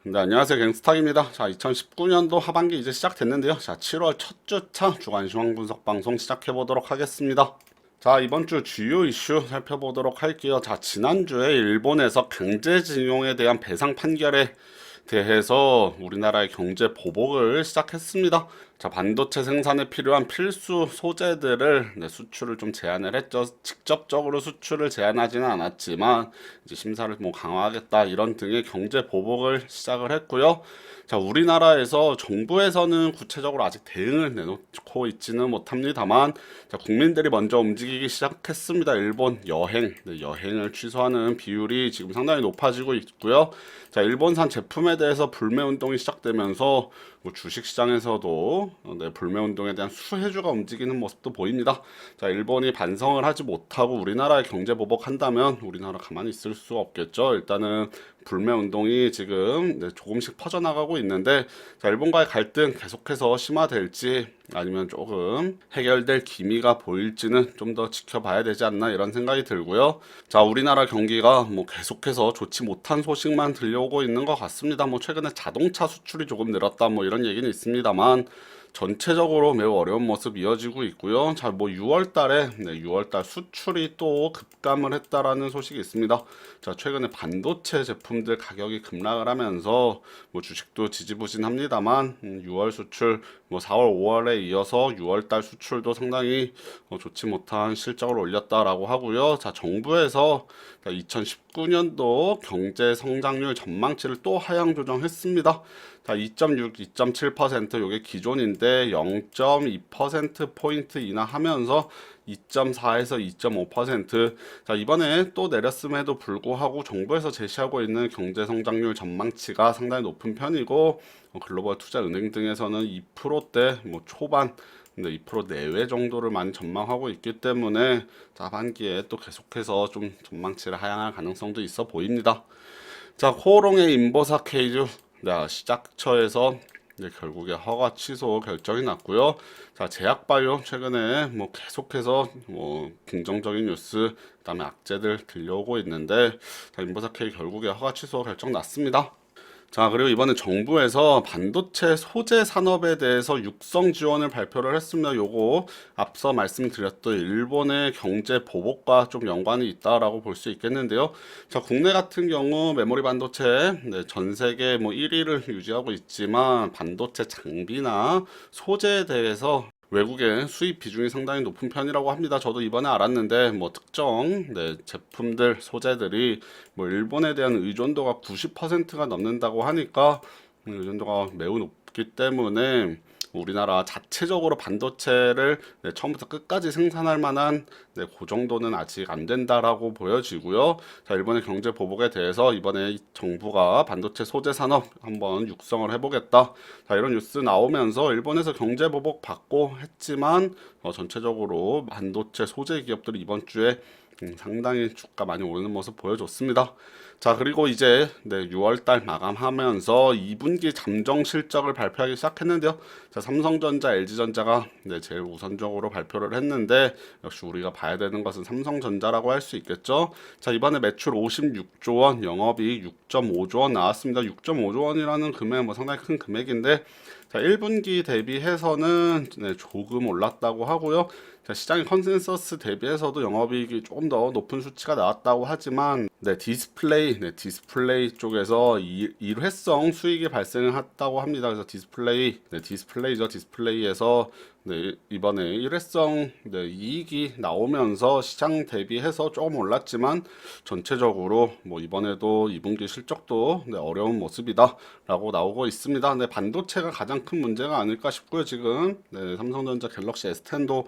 네, 안녕하세요. 갱스탁입니다. 자, 2019년도 하반기 이제 시작됐는데요. 자, 7월 첫 주차 주간 시황 분석 방송 시작해 보도록 하겠습니다. 자, 이번 주 주요 이슈 살펴보도록 할게요. 자, 지난주에 일본에서 강제징용에 대한 배상 판결에 대해서 우리나라의 경제 보복을 시작했습니다. 자, 반도체 생산에 필요한 필수 소재들을 수출을 좀 제한을 했죠. 직접적으로 수출을 제한하지는 않았지만 이제 심사를 뭐 강화하겠다 이런 등의 경제 보복을 시작을 했고요. 자, 우리나라에서 정부에서는 구체적으로 아직 대응을 내놓고 있지는 못합니다만, 자, 국민들이 먼저 움직이기 시작했습니다. 일본 여행을 취소하는 비율이 지금 상당히 높아지고 있고요. 자, 일본산 제품에 대해서 불매 운동이 시작되면서 뭐 주식시장에서도 불매 운동에 대한 수혜주가 움직이는 모습도 보입니다. 자, 일본이 반성을 하지 못하고 우리나라의 경제 보복한다면 우리나라 가만히 있을 수 없겠죠. 일단은 불매 운동이 지금 조금씩 퍼져나가고 있는데, 자, 일본과의 갈등 계속해서 심화될지 아니면 조금 해결될 기미가 보일지는 좀 더 지켜봐야 되지 않나 이런 생각이 들고요. 자, 우리나라 경기가 뭐 계속해서 좋지 못한 소식만 들려오고 있는 것 같습니다. 뭐 최근에 자동차 수출이 조금 늘었다 뭐 이런 얘기는 있습니다만 전체적으로 매우 어려운 모습 이어지고 있고요. 자, 뭐 6월 달에 6월 달 수출이 또 급감을 했다라는 소식이 있습니다. 자, 최근에 반도체 제품들 가격이 급락을 하면서 뭐 주식도 지지부진합니다만 6월 수출 뭐 4월, 5월에 이어서 6월 달 수출도 상당히 좋지 못한 실적을 올렸다라고 하고요. 자, 정부에서 2019년도 경제 성장률 전망치를 또 하향 조정했습니다. 자, 2.6, 2.7% 요게 기존인데 0.2%포인트 인하하면서 2.4에서 2.5%. 자, 이번에 또 내렸음에도 불구하고 정부에서 제시하고 있는 경제 성장률 전망치가 상당히 높은 편이고, 글로벌 투자은행 등에서는 2%대 뭐 초반, 근데 2% 내외 정도를 많이 전망하고 있기 때문에 하반기에 또 계속해서 좀 전망치를 하향할 가능성도 있어 보입니다. 자, 코오롱의 인보사 케이즈 시작처에서 결국에 허가 취소 결정이 났고요. 자, 제약바이오 최근에 뭐 계속해서 뭐 긍정적인 뉴스, 그다음에 악재들 들려오고 있는데, 자, 인보사 K 결국에 허가 취소 결정 났습니다. 자, 그리고 이번에 정부에서 반도체 소재 산업에 대해서 육성 지원을 발표를 했습니다. 요거 앞서 말씀드렸던 일본의 경제 보복과 좀 연관이 있다라고 볼 수 있겠는데요. 자, 국내 같은 경우 메모리 반도체 전 세계 뭐 1위를 유지하고 있지만 반도체 장비나 소재에 대해서 외국의 수입 비중이 상당히 높은 편이라고 합니다. 저도 이번에 알았는데 뭐 특정 제품들 소재들이 뭐 일본에 대한 의존도가 90%가 넘는다고 하니까 의존도가 매우 높기 때문에 우리나라 자체적으로 반도체를 처음부터 끝까지 생산할 만한 그 정도는 아직 안 된다라고 보여지고요. 자, 일본의 경제 보복에 대해서 이번에 정부가 반도체 소재 산업 한번 육성을 해보겠다. 자, 이런 뉴스 나오면서 일본에서 경제 보복 받고 했지만 전체적으로 반도체 소재 기업들이 이번 주에 상당히 주가 많이 오르는 모습 보여줬습니다. 자, 그리고 이제 6월달 마감하면서 2분기 잠정 실적을 발표하기 시작했는데요. 자, 삼성전자, LG전자가 제일 우선적으로 발표를 했는데, 역시 우리가 봐야 되는 것은 삼성전자라고 할 수 있겠죠. 자, 이번에 매출 56조 원, 영업이익 6.5조 원 나왔습니다. 6.5조 원이라는 금액 뭐 상당히 큰 금액인데, 자, 1분기 대비해서는 조금 올랐다고 하고요. 자, 시장의 컨센서스 대비해서도 영업이익이 조금 더 높은 수치가 나왔다고 하지만 디스플레이 쪽에서 일회성 수익이 발생했다고 합니다. 그래서 디스플레이에서 이번에 일회성 이익이 나오면서 시장 대비해서 조금 올랐지만 전체적으로 뭐 이번에도 2분기 실적도 어려운 모습이다라고 나오고 있습니다. 반도체가 가장 큰 문제가 아닐까 싶고요. 지금 삼성전자 갤럭시 S10도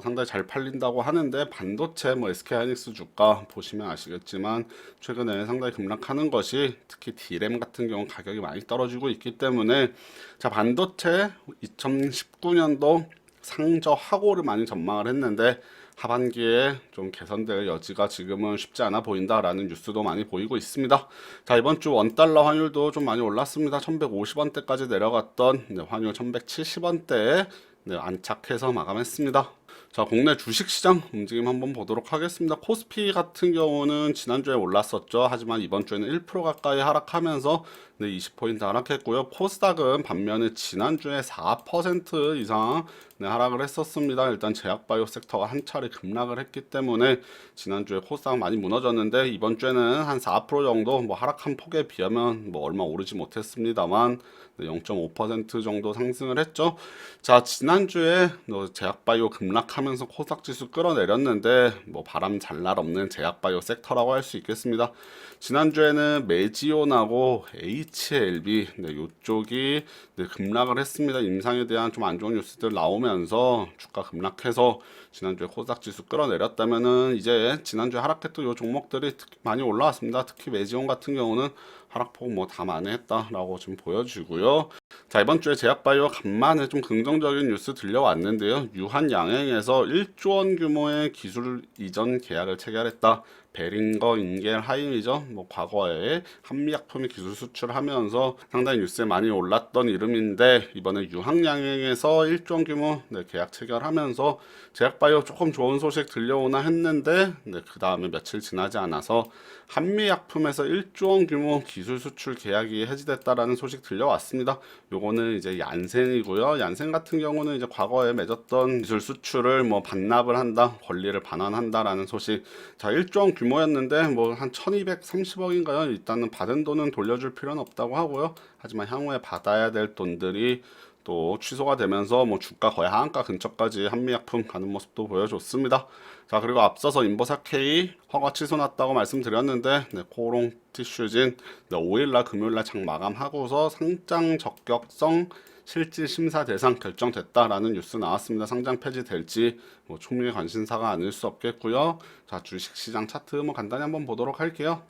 상당히 잘 팔린다고 하는데 반도체 뭐 SK하이닉스 주가 보시면 아시겠지만 최근에 상당히 급락하는 것이 특히 D램 같은 경우 가격이 많이 떨어지고 있기 때문에, 자, 반도체 2019년도 상저하고를 많이 전망을 했는데 하반기에 좀 개선될 여지가 지금은 쉽지 않아 보인다라는 뉴스도 많이 보이고 있습니다. 자, 이번 주 원달러 환율도 좀 많이 올랐습니다. 1150원대까지 내려갔던 환율 1170원대에 안착해서 마감했습니다. 자, 국내 주식시장 움직임 한번 보도록 하겠습니다. 코스피 같은 경우는 지난주에 올랐었죠. 하지만 이번 주에는 1% 가까이 하락하면서 네, 20포인트 하락했고요. 코스닥은 반면에 지난주에 4% 이상 네, 하락을 했었습니다. 일단 제약바이오 섹터가 한 차례 급락을 했기 때문에 지난주에 코스닥 많이 무너졌는데 이번 주에는 한 4% 정도 뭐 하락한 폭에 비하면 뭐 얼마 오르지 못했습니다만 네, 0.5% 정도 상승을 했죠. 자, 지난주에 제약바이오 급락하면서 코스닥 지수 끌어내렸는데 뭐 바람 잘 날 없는 제약바이오 섹터라고 할 수 있겠습니다. 지난주에는 메지온하고 HLB 네, 요쪽이 네, 급락을 했습니다. 임상에 대한 좀 안 좋은 뉴스들 나오면서 주가 급락해서 지난주에 코스닥 지수 끌어내렸다면은 이제 지난주에 하락했던 요 종목들이 많이 올라왔습니다. 특히 메지온 같은 경우는 하락폭 뭐 다 만회했다라고 지금 보여지고요. 자, 이번 주에 제약바이오 간만에 좀 긍정적인 뉴스 들려왔는데요. 유한양행에서 1조 원 규모의 기술 이전 계약을 체결했다. 베링거 인겔 하임이죠. 뭐 과거에 한미약품이 기술 수출하면서 상당히 뉴스에 많이 올랐던 이름인데 이번에 유한양행에서 1조 원 규모 네, 계약 체결하면서 제약바이오 조금 좋은 소식 들려오나 했는데 네, 그 다음에 며칠 지나지 않아서 한미약품에서 1조 원 규모 기술 수출 계약이 해지됐다라는 소식 들려왔습니다. 요거는 이제 얀센이고요. 얀센 같은 경우는 이제 과거에 맺었던 기술 수출을 뭐 반납을 한다, 권리를 반환한다라는 소식. 자, 1조 원 규모였는데 뭐 한 1230억인가요? 일단은 받은 돈은 돌려줄 필요는 없다고 하고요. 하지만 향후에 받아야 될 돈들이 또 취소가 되면서 뭐 주가 거의 하한가 근처까지 한미약품 가는 모습도 보여줬습니다. 자, 그리고 앞서서 인버사 K 허가 취소 났다고 말씀드렸는데 네, 코오롱 티슈진 네, 5일날 금요일날 장 마감하고서 상장 적격성 실질 심사 대상 결정됐다라는 뉴스 나왔습니다. 상장 폐지될지 뭐 총리의 관심사가 아닐 수 없겠고요. 자, 주식시장 차트 뭐 간단히 한번 보도록 할게요.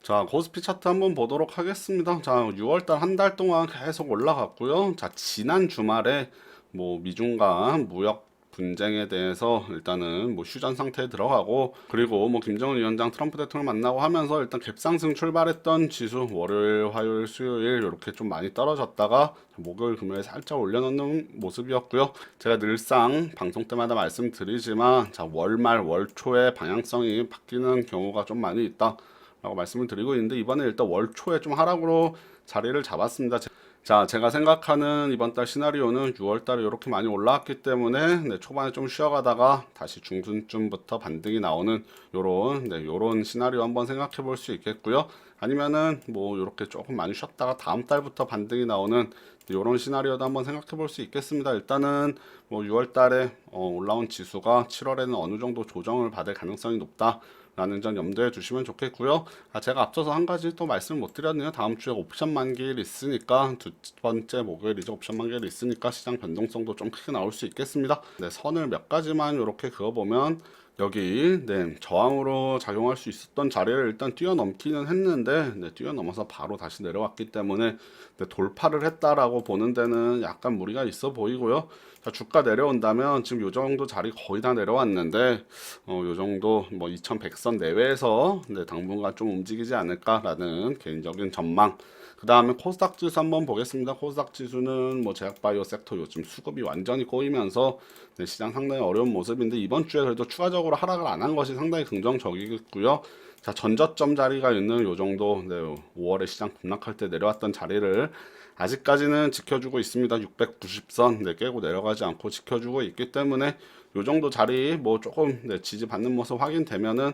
자, 코스피 차트 한번 보도록 하겠습니다. 자, 6월달 한 달 동안 계속 올라갔고요. 자, 지난 주말에 뭐 미중 간 무역 분쟁에 대해서 일단은 뭐 휴전 상태에 들어가고 그리고 뭐 김정은 위원장 트럼프 대통령 만나고 하면서 일단 갭상승 출발했던 지수 월요일, 화요일, 수요일 이렇게 좀 많이 떨어졌다가 목요일, 금요일 살짝 올려놓는 모습이었고요. 제가 늘상 방송 때마다 말씀드리지만 자, 월말, 월초에 방향성이 바뀌는 경우가 좀 많이 있다. 라고 말씀을 드리고 있는데 이번에 일단 월 초에 좀 하락으로 자리를 잡았습니다. 자, 제가 생각하는 이번 달 시나리오는 6월 달에 이렇게 많이 올라왔기 때문에 네, 초반에 좀 쉬어가다가 다시 중순쯤부터 반등이 나오는 요런 시나리오 한번 생각해 볼 수 있겠고요. 아니면은 뭐 이렇게 조금 많이 쉬었다가 다음 달부터 반등이 나오는 이런 시나리오도 한번 생각해 볼 수 있겠습니다. 일단은 뭐 6월 달에 올라온 지수가 7월에는 어느 정도 조정을 받을 가능성이 높다. 라는 점 염두에 두시면 좋겠고요. 제가 앞서서 한 가지 또 말씀을 못 드렸네요. 다음 주에 옵션 만기일 있으니까 두 번째 목요일이죠. 옵션 만기일 있으니까 시장 변동성도 좀 크게 나올 수 있겠습니다. 네, 선을 몇 가지만 이렇게 그어보면 여기 네, 저항으로 작용할 수 있었던 자리를 일단 뛰어넘기는 했는데 네, 뛰어넘어서 바로 다시 내려왔기 때문에 네, 돌파를 했다라고 보는 데는 약간 무리가 있어 보이고요. 자, 주가 내려온다면 지금 요 정도 자리 거의 다 내려왔는데 요 정도 뭐 2100선 내외에서 네, 당분간 좀 움직이지 않을까라는 개인적인 전망. 그 다음에 코스닥 지수 한번 보겠습니다. 코스닥 지수는 뭐 제약바이오 섹터 요즘 수급이 완전히 꼬이면서 네, 시장 상당히 어려운 모습인데 이번 주에 그래도 추가적으로 하락을 안 한 것이 상당히 긍정적이겠고요. 자, 전저점 자리가 있는 요 정도 네, 5월에 시장 급락할 때 내려왔던 자리를 아직까지는 지켜주고 있습니다. 690선 네, 깨고 내려가지 않고 지켜주고 있기 때문에 요 정도 자리 뭐 조금 네, 지지받는 모습 확인되면은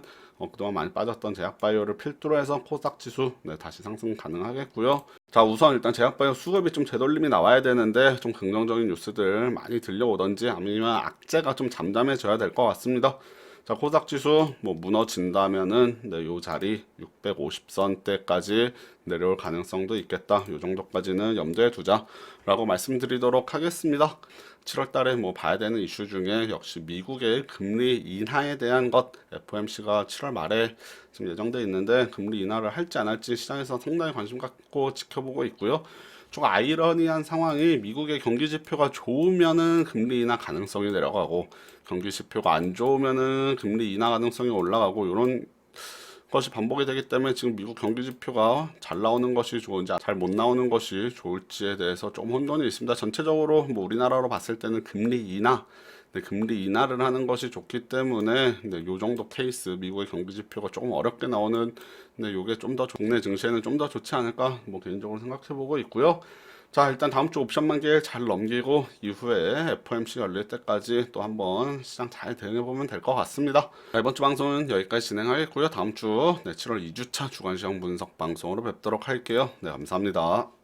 그동안 많이 빠졌던 제약바이오를 필두로 해서 코스닥 지수 네, 다시 상승 가능하겠고요. 자, 우선 일단 제약바이오 수급이 좀 되돌림이 나와야 되는데 좀 긍정적인 뉴스들 많이 들려오던지 아니면 악재가 좀 잠잠해져야 될 것 같습니다. 자, 코스닥 지수 뭐 무너진다면은 네, 요 자리 650선대까지 내려올 가능성도 있겠다. 요 정도까지는 염두에 두자라고 말씀드리도록 하겠습니다. 7월 달에 뭐 봐야 되는 이슈 중에 역시 미국의 금리 인하에 대한 것 FOMC가 7월 말에 지금 예정돼 있는데 금리 인하를 할지 안 할지 시장에서 상당히 관심 갖고 지켜보고 있고요. 좀 아이러니한 상황이 미국의 경기 지표가 좋으면은 금리 인하 가능성이 내려가고 경기 지표가 안 좋으면은 금리 인하 가능성이 올라가고 이런 것이 반복이 되기 때문에 지금 미국 경기 지표가 잘 나오는 것이 좋은지 잘 못 나오는 것이 좋을지에 대해서 좀 혼돈이 있습니다. 전체적으로 뭐 우리나라로 봤을 때는 금리 인하 네, 금리 인하를 하는 것이 좋기 때문에 네, 요 정도 케이스 미국의 경기 지표가 조금 어렵게 나오는 네, 요게 좀 더 국내 증시에는 좀 더 좋지 않을까 뭐 개인적으로 생각해 보고 있고요. 자, 일단 다음 주 옵션 만기일 잘 넘기고 이후에 FOMC 열릴 때까지 또 한번 시장 잘 대응해 보면 될 것 같습니다. 자, 이번 주 방송은 여기까지 진행하겠고요. 다음 주 네, 7월 2주차 주간 시장 분석 방송으로 뵙도록 할게요. 네, 감사합니다.